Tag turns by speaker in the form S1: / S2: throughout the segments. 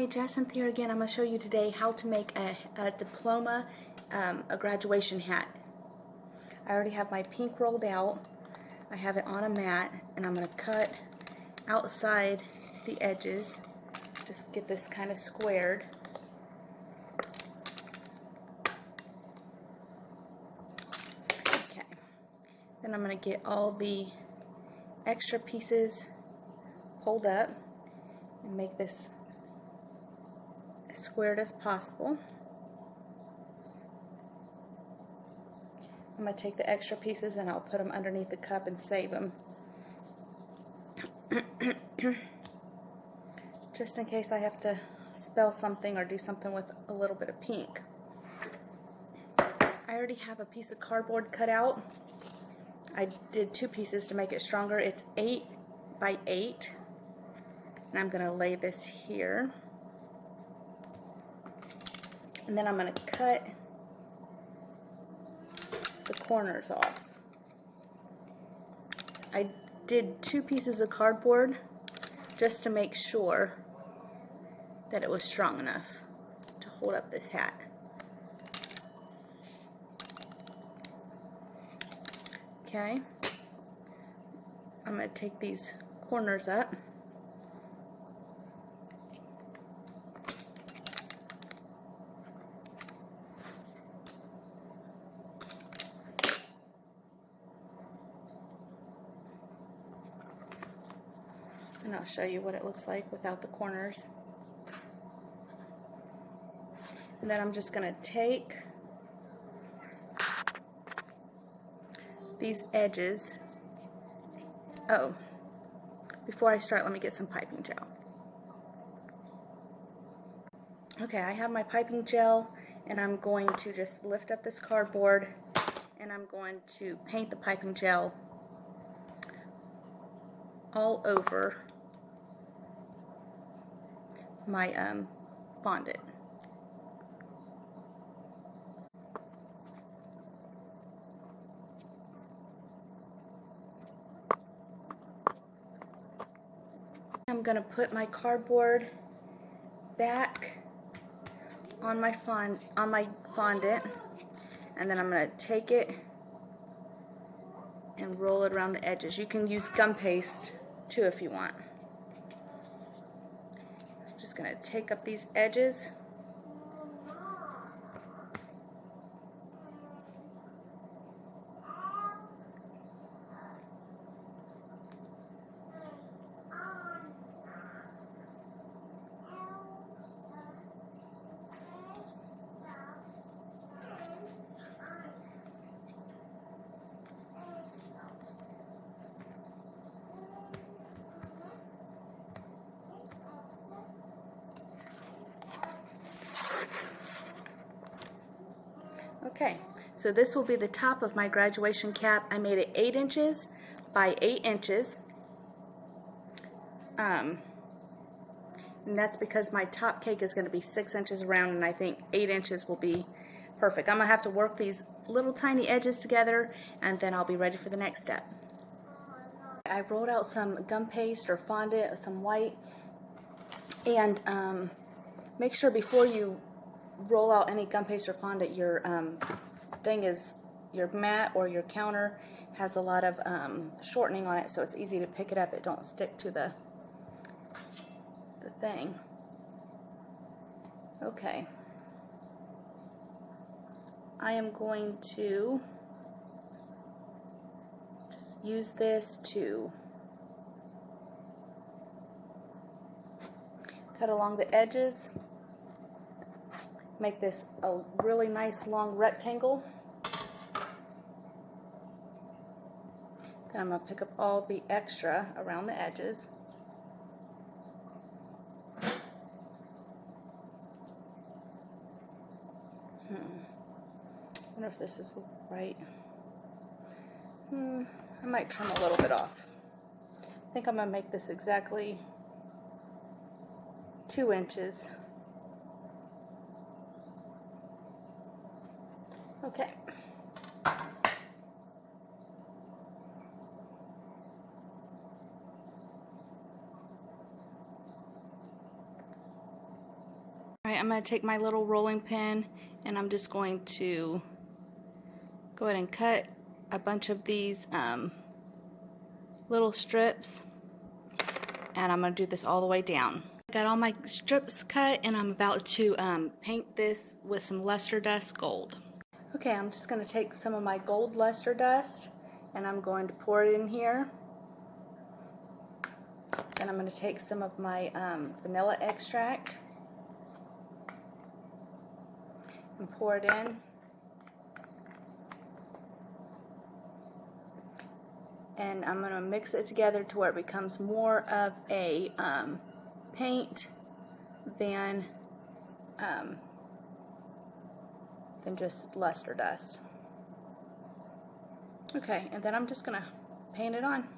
S1: Hi, Jacinth here again. I'm going to show you today how to make a diploma, a graduation hat. I already have my pink rolled out. I have it on a mat, and I'm going to cut outside the edges. Just get this kind of squared. Okay. Then I'm going to get all the extra pieces pulled up and make this as squared as possible. I'm going to take the extra pieces and I'll put them underneath the cup and save them. Just in case I have to spell something or do something with a little bit of pink. I already have a piece of cardboard cut out. I did 2 pieces to make it stronger. It's 8 by 8. And I'm going to lay this here. And then I'm going to cut the corners off. I did 2 pieces of cardboard just to make sure that it was strong enough to hold up this hat. Okay, I'm going to take these corners up. And I'll show you what it looks like without the corners. And then I'm just going to take these edges. Oh, before I start, let me get some piping gel. Okay, I have my piping gel, and I'm going to just lift up this cardboard, and I'm going to paint the piping gel all over my fondant. I'm going to put my cardboard back on my fondant, and then I'm going to take it and roll it around the edges. You can use gum paste too if you want. Just going to take up these edges. Okay, so this will be the top of my graduation cap. I made it 8 inches by 8 inches. And that's because my top cake is going to be 6 inches around, and I think 8 inches will be perfect. I'm going to have to work these little tiny edges together, and then I'll be ready for the next step. I rolled out some gum paste or fondant, some white, and make sure before you roll out any gum paste or fondant, your your mat or your counter has a lot of shortening on it, so it's easy to pick it up. It don't stick to the thing. Okay, I am going to just use this to cut along the edges. Make this a really nice long rectangle. Then I'm going to pick up all the extra around the edges. I wonder if this is right. I might trim a little bit off. I think I'm going to make this exactly 2 inches. Okay. Alright, I'm going to take my little rolling pin and I'm just going to go ahead and cut a bunch of these little strips, and I'm going to do this all the way down. I got all my strips cut and I'm about to paint this with some luster dust gold. Okay, I'm just going to take some of my gold luster dust and I'm going to pour it in here. Then I'm going to take some of my vanilla extract and pour it in. And I'm going to mix it together to where it becomes more of a paint than just luster dust. Okay, and then I'm just going to paint it on.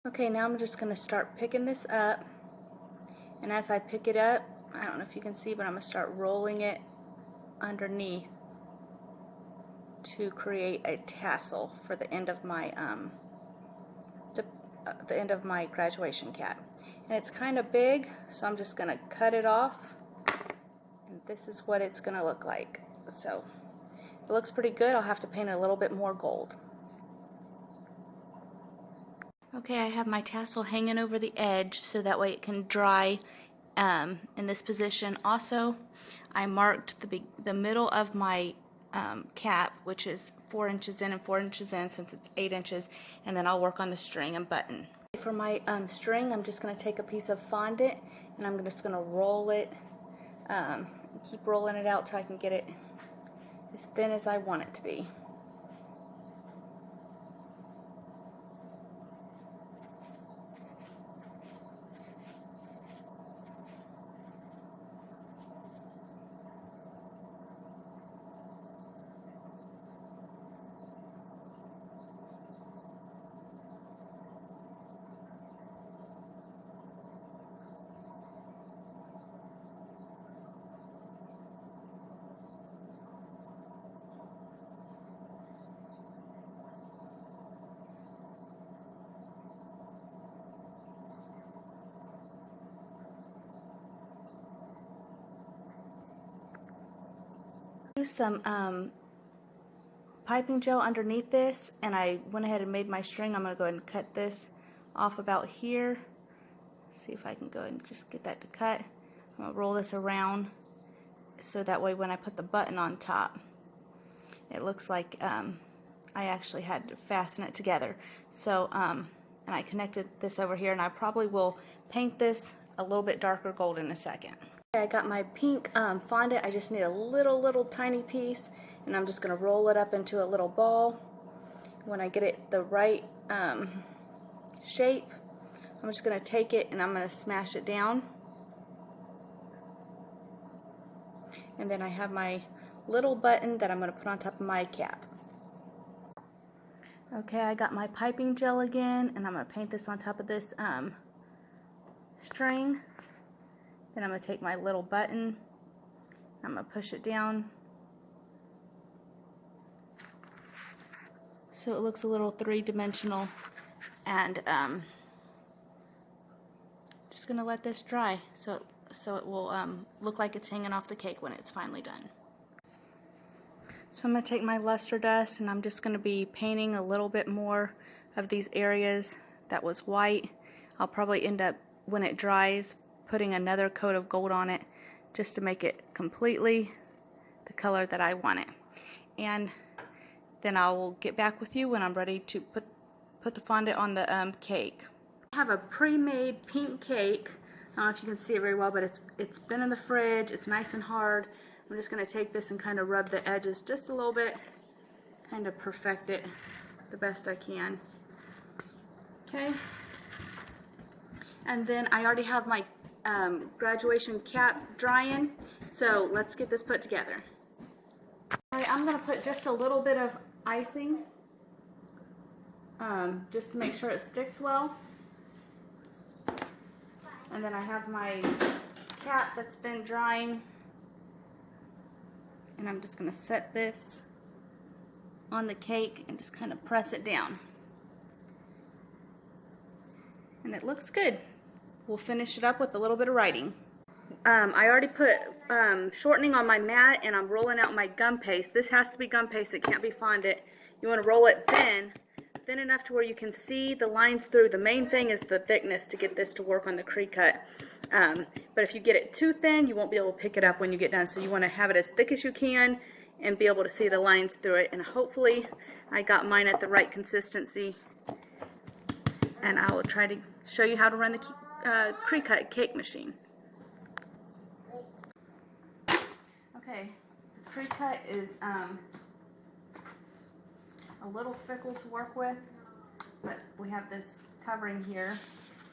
S1: Okay, now I'm just going to start picking this up, and as I pick it up, I don't know if you can see, but I'm going to start rolling it underneath to create a tassel for the end of my the end of my graduation cap. And it's kind of big, so I'm just going to cut it off, and this is what it's going to look like. So it looks pretty good. I'll have to paint a little bit more gold. Okay, I have my tassel hanging over the edge so that way it can dry in this position. Also, I marked the middle of my cap, which is 4 inches in and 4 inches in, since it's 8 inches, and then I'll work on the string and button. For my string, I'm just going to take a piece of fondant and I'm just going to roll it, keep rolling it out so I can get it as thin as I want it to be. Use some piping gel underneath this, and I went ahead and made my string. I'm going to go ahead and cut this off about here. See if I can go ahead and just get that to cut. I'm going to roll this around so that way when I put the button on top, it looks like I actually had to fasten it together. So, and I connected this over here, and I probably will paint this a little bit darker gold in a second. I got my pink fondant. I just need a little tiny piece, and I'm just going to roll it up into a little ball. When I get it the right shape, I'm just going to take it and I'm going to smash it down. And then I have my little button that I'm going to put on top of my cap. Okay, I got my piping gel again, and I'm going to paint this on top of this string. Then I'm going to take my little button, I'm going to push it down so it looks a little three-dimensional, and just going to let this dry so it will look like it's hanging off the cake when it's finally done. So I'm going to take my luster dust and I'm just going to be painting a little bit more of these areas that was white. I'll probably end up, when it dries, putting another coat of gold on it just to make it completely the color that I want it. And then I will get back with you when I'm ready to put the fondant on the cake. I have a pre-made pink cake. I don't know if you can see it very well, but it's been in the fridge. It's nice and hard. I'm just going to take this and kind of rub the edges just a little bit, kind of perfect it the best I can. Okay. And then I already have my graduation cap drying, so let's get this put together. Alright, I'm going to put just a little bit of icing just to make sure it sticks well. And then I have my cap that's been drying. And I'm just going to set this on the cake and just kind of press it down. And it looks good. We'll finish it up with a little bit of writing. I already put shortening on my mat, and I'm rolling out my gum paste. This has to be gum paste. It can't be fondant. You want to roll it thin enough to where you can see the lines through. The main thing is the thickness to get this to work on the Cricut. But if you get it too thin, you won't be able to pick it up when you get done. So you want to have it as thick as you can and be able to see the lines through it. And hopefully I got mine at the right consistency. And I will try to show you how to run the Cricut cake machine. Okay, the Cricut is a little fickle to work with, but we have this covering here.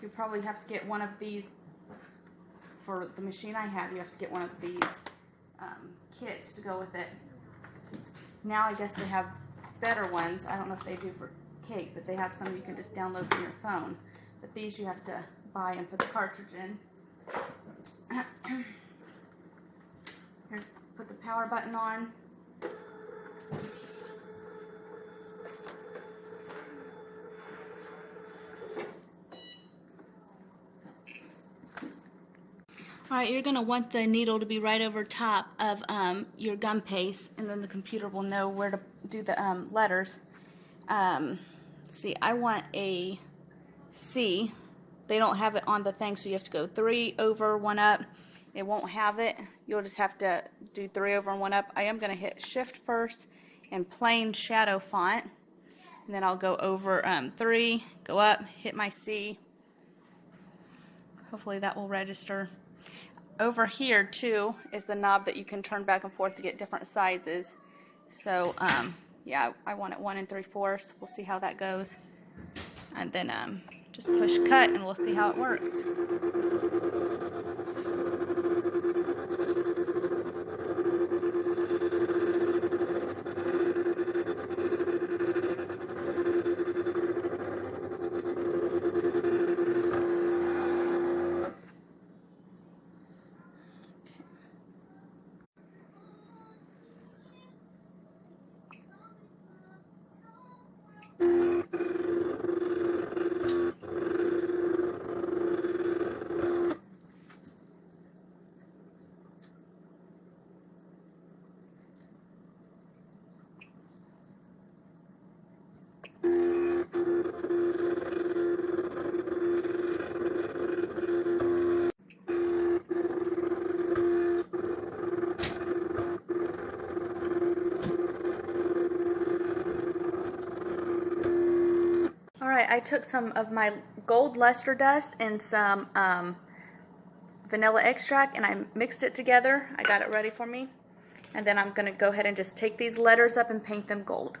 S1: You probably have to get one of these. For the machine I have, you have to get one of these kits to go with it. Now I guess they have better ones. I don't know if they do for cake, but they have some you can just download from your phone. But these you have to buy and put the cartridge in. Here, put the power button on. Alright, you're going to want the needle to be right over top of your gum paste, and then the computer will know where to do the letters. See, I want a C. They don't have it on the thing, so you have to go 3 over, 1 up. It won't have it. You'll just have to do 3 over and 1 up. I am going to hit Shift first and plain shadow font. And then I'll go over 3, go up, hit my C. Hopefully that will register. Over here too is the knob that you can turn back and forth to get different sizes. So yeah, I want it 1 3/4. We'll see how that goes. And then just push cut and we'll see how it works. Alright, I took some of my gold luster dust and some vanilla extract, and I mixed it together. I got it ready for me. And then I'm going to go ahead and just take these letters up and paint them gold.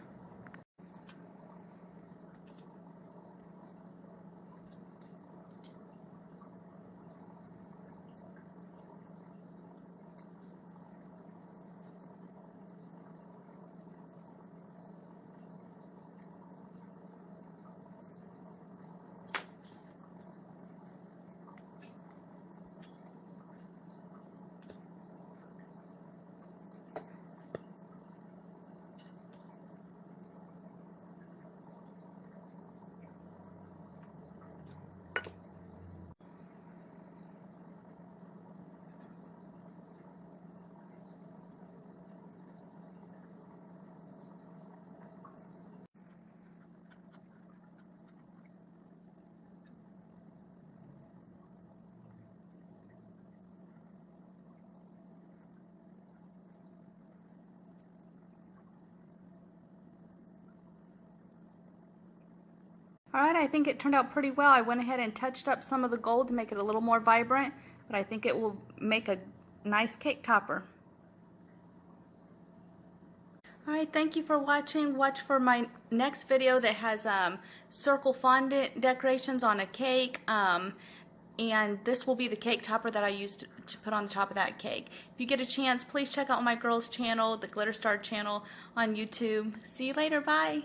S1: Alright, I think it turned out pretty well. I went ahead and touched up some of the gold to make it a little more vibrant, but I think it will make a nice cake topper. Alright, thank you for watching. Watch for my next video that has circle fondant decorations on a cake. And this will be the cake topper that I used to put on the top of that cake. If you get a chance, please check out my girls' channel, the Glitter Star channel on YouTube. See you later. Bye.